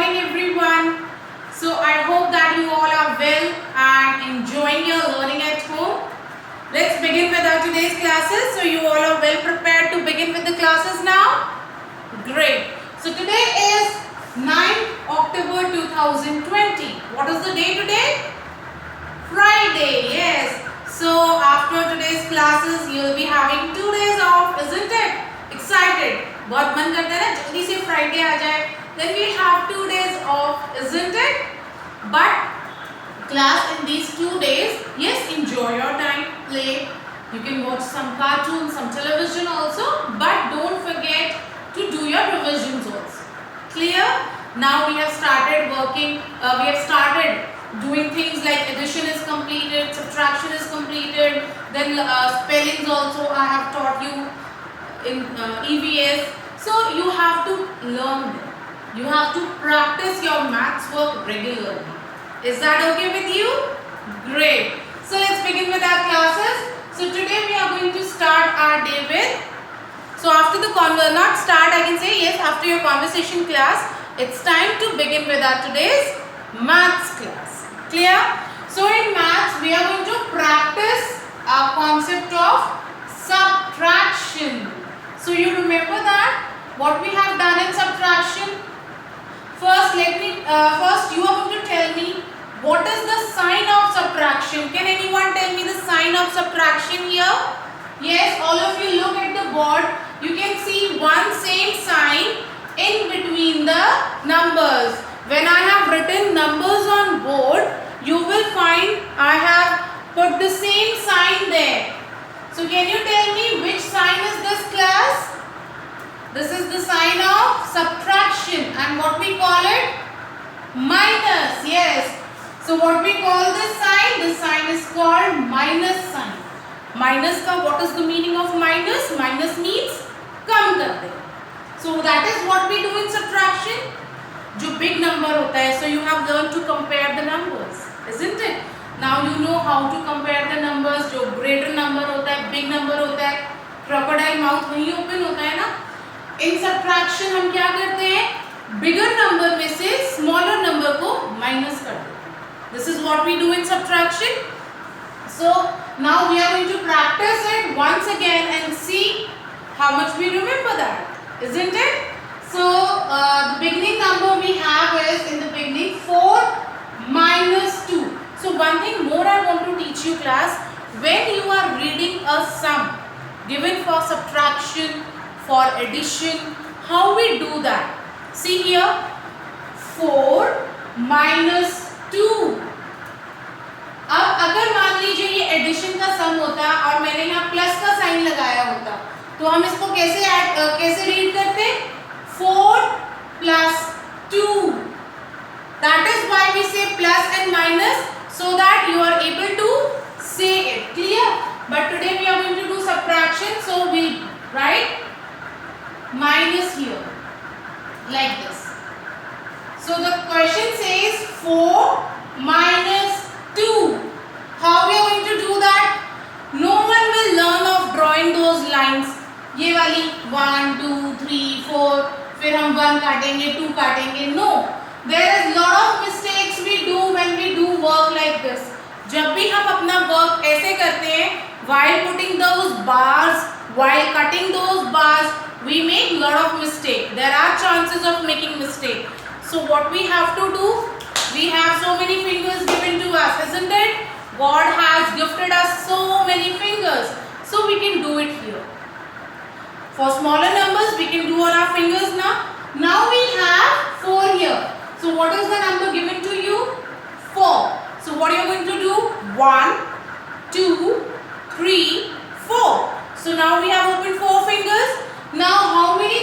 morning everyone. So I hope that you all are well and enjoying your learning at home. Let's begin with our today's classes. So you all are well prepared to begin with the classes now? Great. So today is 9th October 2020. What is the day today? Friday. Yes. So after today's classes you will be having 2 days off, isn't it? Excited? बहुत मन करता है ना जल्दी से Friday आ जाए. Then we have 2 days off, isn't it? But class in these 2 days, yes, enjoy your time, play. You can watch some cartoons, some television also, but don't forget to do your revisions also. Clear? Now we have started working. We have started doing things like addition is completed, subtraction is completed. Then spellings also I have taught you in EVS. So you have to learn them. You have to practice your maths work regularly. Is that okay with you? Great. So let's begin with our classes. So today we are going to start our day with. So after the not start, I can say yes. After your conversation class, it's time to begin with our today's maths class. Clear? So in maths, we are going to practice our concept of subtraction. So you remember that what we have done in subtraction. First, first you are going to tell me what is the sign of subtraction. Can anyone tell me the sign of subtraction here? Yes, all of you look at the board. You can see one same sign in between the numbers. When I have written numbers on board, you will find I have put the same sign there. So can you tell me which sign is this, class? This is the sign of subtraction, and what we call it? Minus. Yes. So what we call this sign? This sign is called minus sign. Minus ka what is the meaning of minus? Minus means कम कर दे. So that is what we do in subtraction. जो big number होता है, so you have learned to compare the numbers, isn't it? Now you know how to compare the numbers. जो greater number होता है, big number होता है, crocodile mouth वहीं open होता है ना. In subtraction हम क्या करते हैं? Bigger number में से smaller number को minus कर देते हैं. This is what we do in subtraction. So now we are going to practice it once again and see how much we remember that, isn't it? So the beginning number we have is in the beginning 4 minus 2. So one thing more I want to teach you, class. When you are reading a sum given for subtraction, for addition, how we do that? See here, 4 minus 2. अब अगर मान लीजिए ये addition का सम होता और मैंने यहाँ प्लस का साइन लगाया होता, तो हम इसको कैसे रीड करते? 4 plus 2. That is why we say plus and minus, so that you are able to say it. Clear? But today we are going to do subtraction, so we write minus here like this. So the question says 4 minus 2. How we are going to do that? No one will learn of drawing those lines. ये वाली 1, 2, 3, 4, फिर हम 1 काटेंगे, 2 काटेंगे. No. There is lot of mistakes we do when we do work like this. जब भी हम अपना work ऐसे करते हैं, while putting those bars, while cutting those bars, we make lot of mistake. There are chances of making mistake. So what we have to do? We have so many fingers given to us, isn't it? God has gifted us so many fingers, so we can do it here. For smaller numbers, we can do on our fingers now. Now we have 4 here. So what is the number given to you? 4. So what are you going to do? 1, 2, 3, 4. So now we have opened 4 fingers. Now how many?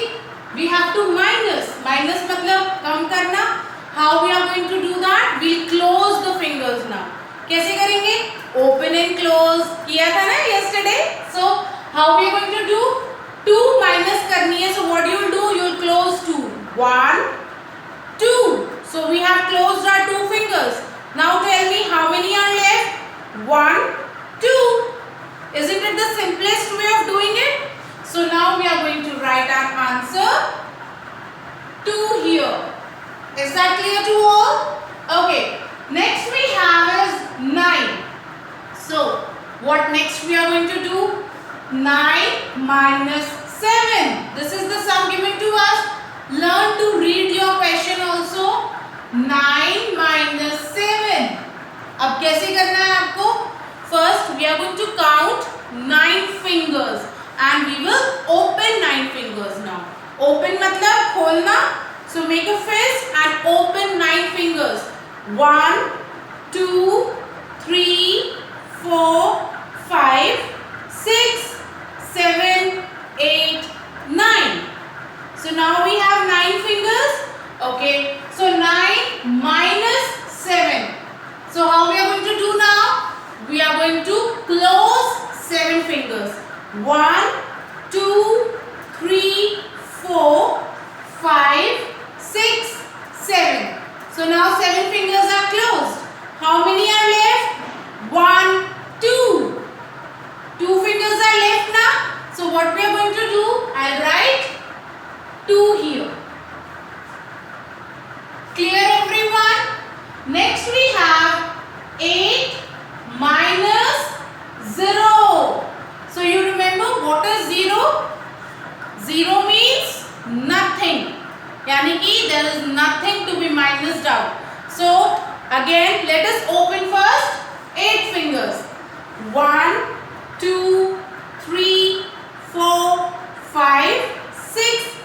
We have to minus. Minus मतलब कम करना. How we are going to do that? We'll close the fingers now. कैसे करेंगे? Open and close. किया था ना yesterday? So how we are going to do? 2 minus करनी है. So what you will do? You will close 2. 1, 2. So we have closed our 2 fingers. Now tell me how many are left? 1, 2. Isn't it the simplest way of doing it? So now we are going to write our answer 2 here. Is that clear to all? Okay. Next we have is 9. So what next we are going to do? 9 minus 7. This is the sum given to us. Learn to read your question also. 9 minus 7. अब कैसे करना है आपको? First we are going to count 9 fingers and we will open 9 fingers now. Open मतलब खोलना. So make a fist and open 9 fingers. 1, 2, 3, 4, 5, 6, 7, 8, 9. So now we have 9 fingers. Okay. So 9 minus 7. So how we are going to do now? We are going to close 7 fingers. 1, 2, 3, 4, 5, 6, 7. So now 7 fingers are closed. How many are left? 1, 2. 2 fingers are left now. So what we are going to do? I'll write 2 here. Clear everyone? Next we have 8 minus 0. So you remember what is 0? 0 means nothing. Yani ki there is nothing to be minused out. So again let us open first 8 fingers. 1, 2, 3, 4, 5, 6,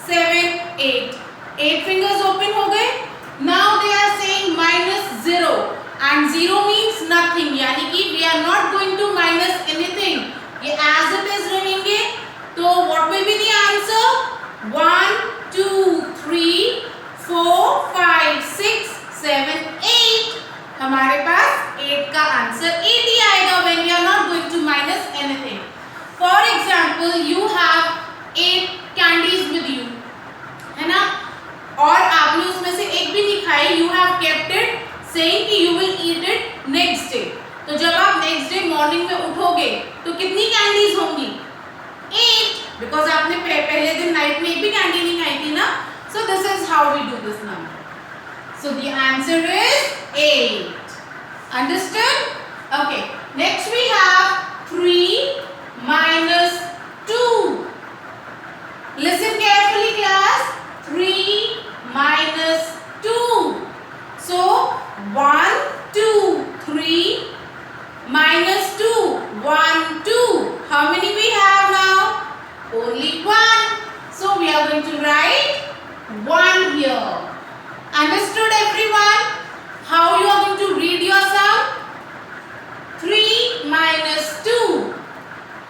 7, 8. 8 fingers open हो गए. Now they are saying minus 0 and 0 means nothing. यानी कि we are not going to minus anything. ये as it is रहेंगे. तो what will be the answer? 1, 2, 3, 4, 5, 6, 7, 8. हमारे पास 8 का answer 8 ही आएगा when we are not going to minus anything. For example, you have 8 candies with you, है ना? और आपने उसमें से एक भी नहीं खाई. You have kept it, saying कि you will eat it next day. तो जब आप next day morning में उठोगे तो कितनी candies होंगी? 8, because आपने पहले दिन night में एक भी candy नहीं खाई थी ना. So this is how we do this number. So the answer is 8. Understood? Okay. Next we have 3 minus 2. Listen carefully, class. 3 minus 2. So 1, 2, 3 minus 2. 1, 2. How many we have now? Only 1. So we are going to write 1 here. Understood everyone? How you are going to read your sum? 3 minus 2.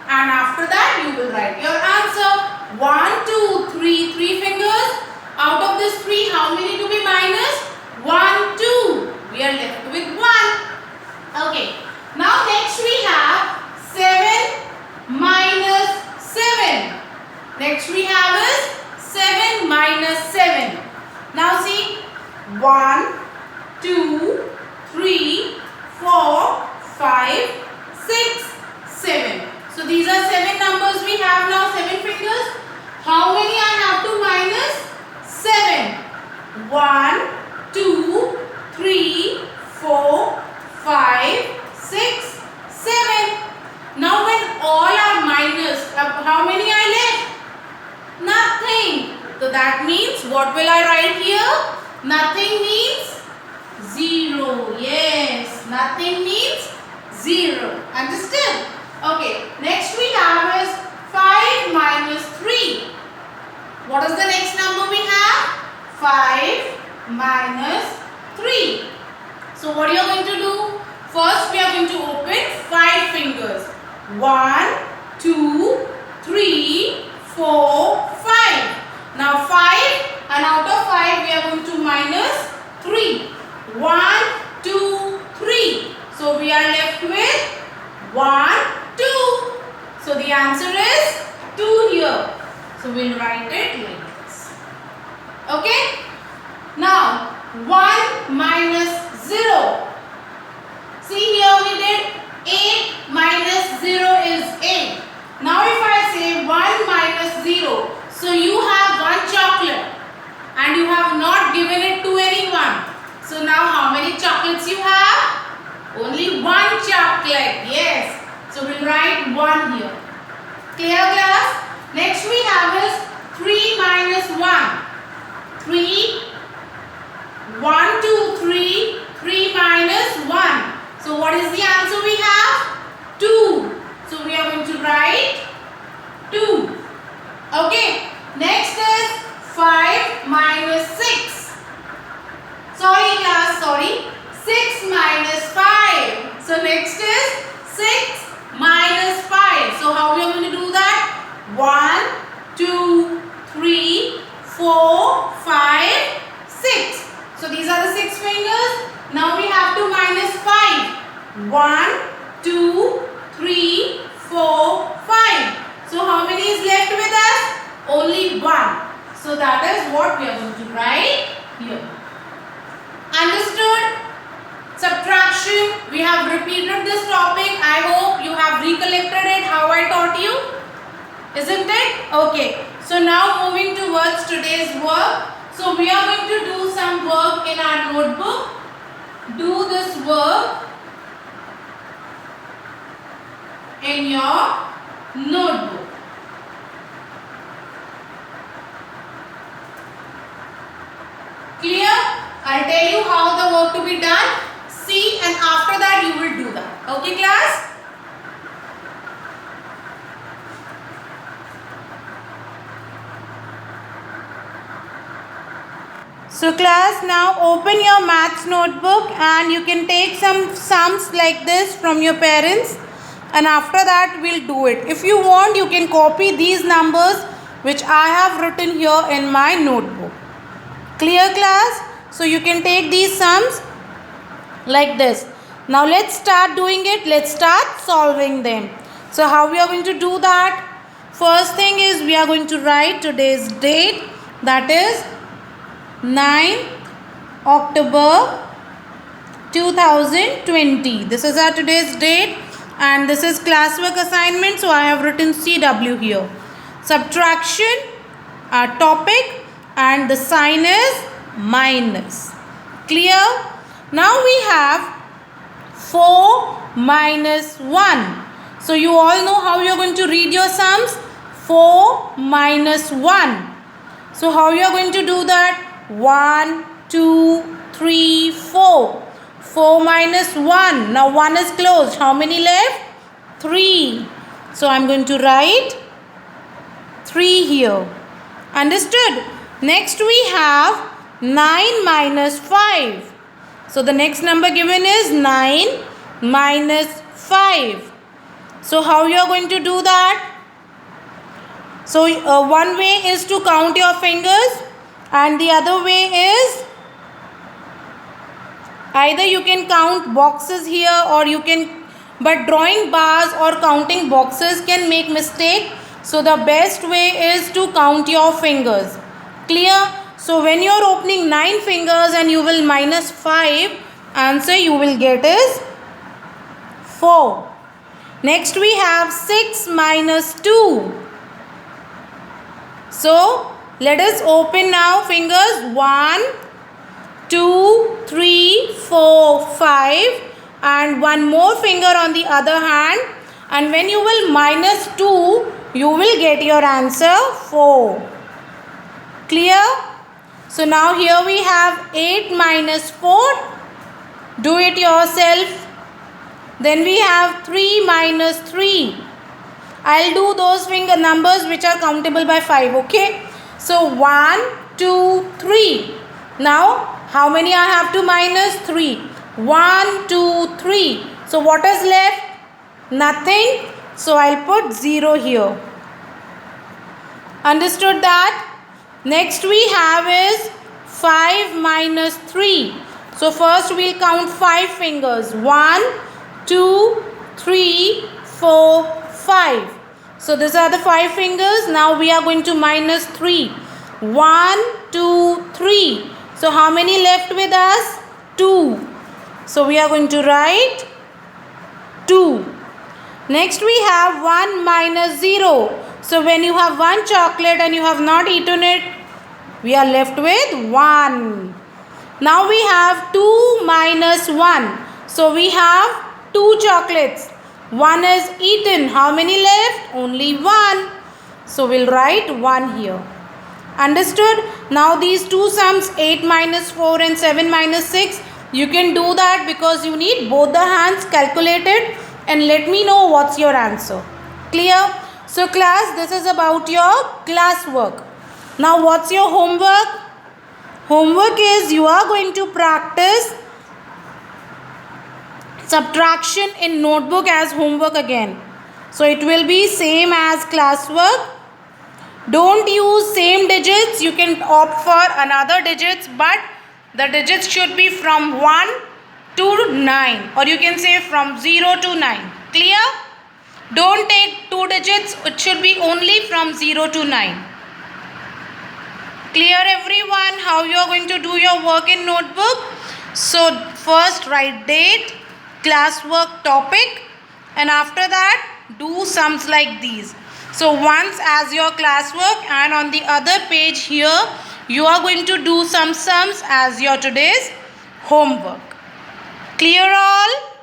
And after that you will write your answer. 1, 2, 3, 3 fingers. Out of this 3, how many to be minus? 1, 2. We are left with 1. Okay. Now next we have 7 minus 7. Next we have is 7 minus 7. Now see. 1, 2, 3, 4, 5, 6, 7. So these are 7 numbers we have now, 7 fingers. How many I have to minus? 7. 1, 2, 3, 4, 5, 6, 7. Now when all are minus, how many are left? Nothing. So that means what will I write here? Nothing means 0. Yes, nothing means 0. Understood? Okay, next we have is 5 minus 3. What is the next number we have? 5 minus 3. So what are you going to do? First we are going to open 5 fingers. 1, 2, 3, 4, 5. Now 5 and out of 5 we are going to minus 3. 1, 2, 3. So we are left with 1, 2. So the answer is 2 here. So we'll write it like this. Okay. Now 1 minus 0. See here we did 8 minus 0 is 8. Now if I say 1 minus 0. So you have 1 chocolate and you have not given it to anyone. So now how many chocolates you have? Only one chocolate. Yes. So we'll write 1 here. Clear class? Next we have is 3 minus 1. 3. 1, 2, 3. 3 minus 1. So what is the answer we have? 2. So we are going to write 2. Okay. Next is 5 minus 6. Sorry class, sorry. 6 minus 5. So next is 6 minus 5. So how we are going to do that? 1, 2, 3, 4, 5, 6. So these are the 6 fingers. Now we have to minus 5. 1, 2, 3, 4, 5. So how many is left with us? Only 1. So that is what we are going to write here. Understood? Subtraction. We have repeated this topic. I hope you have recollected it how I taught you. Isn't it? Okay. So now moving towards today's work. So we are going to do some work in our notebook. Do this work in your notebook. Clear? I'll tell you how the work to be done. See, and after that you will do that. Okay class? So class, now open your maths notebook and you can take some sums like this from your parents, and after that we'll do it. If you want, you can copy these numbers which I have written here in my notebook. Clear class? So you can take these sums like this. Now let's start doing it. Let's start solving them. So how we are going to do that? First thing is we are going to write today's date, that is 9th October 2020. This is our today's date and this is classwork assignment. So I have written CW here. Subtraction, our topic, and the sign is minus. Clear? Now we have 4 minus 1. So you all know how you are going to read your sums. 4 minus 1. So how you are going to do that? 1, 2, 3, 4. 4 minus 1. Now 1 is closed. How many left? 3. So I am going to write 3 here. Understood? Next we have 9 minus 5. So the next number given is 9 minus 5. So how you are going to do that? So one way is to count your fingers and the other way is either you can count boxes here or you can, but drawing bars or counting boxes can make mistake. So the best way is to count your fingers. Clear? So when you are opening 9 fingers and you will minus 5, answer you will get is 4. Next we have 6 minus 2. So let us open now fingers 1, 2, 3, 4, 5 and one more finger on the other hand, and when you will minus 2 you will get your answer 4. Clear? So now here we have 8 minus 4. Do it yourself. Then we have 3 minus 3. I'll do those finger numbers which are countable by 5. Okay. So 1, 2, 3. Now how many I have to minus? 3. 1, 2, 3. So what is left? Nothing. So I'll put 0 here. Understood that? Next we have is 5 minus 3. So first we'll count 5 fingers. 1, 2, 3, 4, 5. So these are the 5 fingers. Now we are going to minus 3. 1, 2, 3. So how many left with us? 2. So we are going to write 2. Next we have 1 minus 0. So when you have one chocolate and you have not eaten it, We are left with 1. Now we have 2 minus 1. So we have 2 chocolates. One is eaten. How many left? Only 1. So we'll write 1 here. Understood? Now these two sums, 8 minus 4 and 7 minus 6. You can do that because you need both the hands. Calculated and let me know what's your answer. Clear? So class, this is about your class work. Now what's your homework? Homework is you are going to practice subtraction in notebook as homework again. So it will be same as classwork. Don't use same digits. You can opt for another digits, but the digits should be from 1 to 9, or you can say from 0 to 9. Clear? Don't take 2 digits. It should be only from 0 to 9. Clear everyone how you are going to do your work in notebook? So first write date, classwork topic, and after that do sums like these. So once as your classwork, and on the other page here you are going to do some sums as your today's homework. Clear all?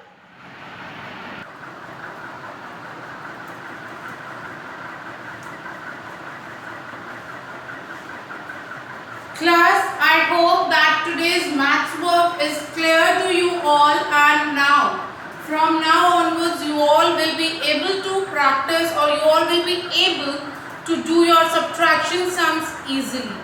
Class, I hope that today's maths work is clear to you all, and now from now onwards you all will be able to practice, or you all will be able to do your subtraction sums easily.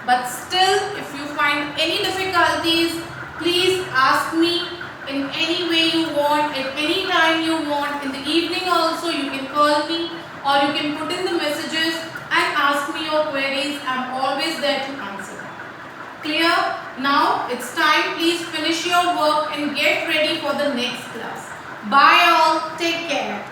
But still, if you find any difficulties, please ask me in any way you want, at any time you want. In the evening also you can call me, or you can put in the messages and ask me your queries. I am always there to answer. Clear? Now it's time. Please finish your work and get ready for the next class. Bye all. Take care.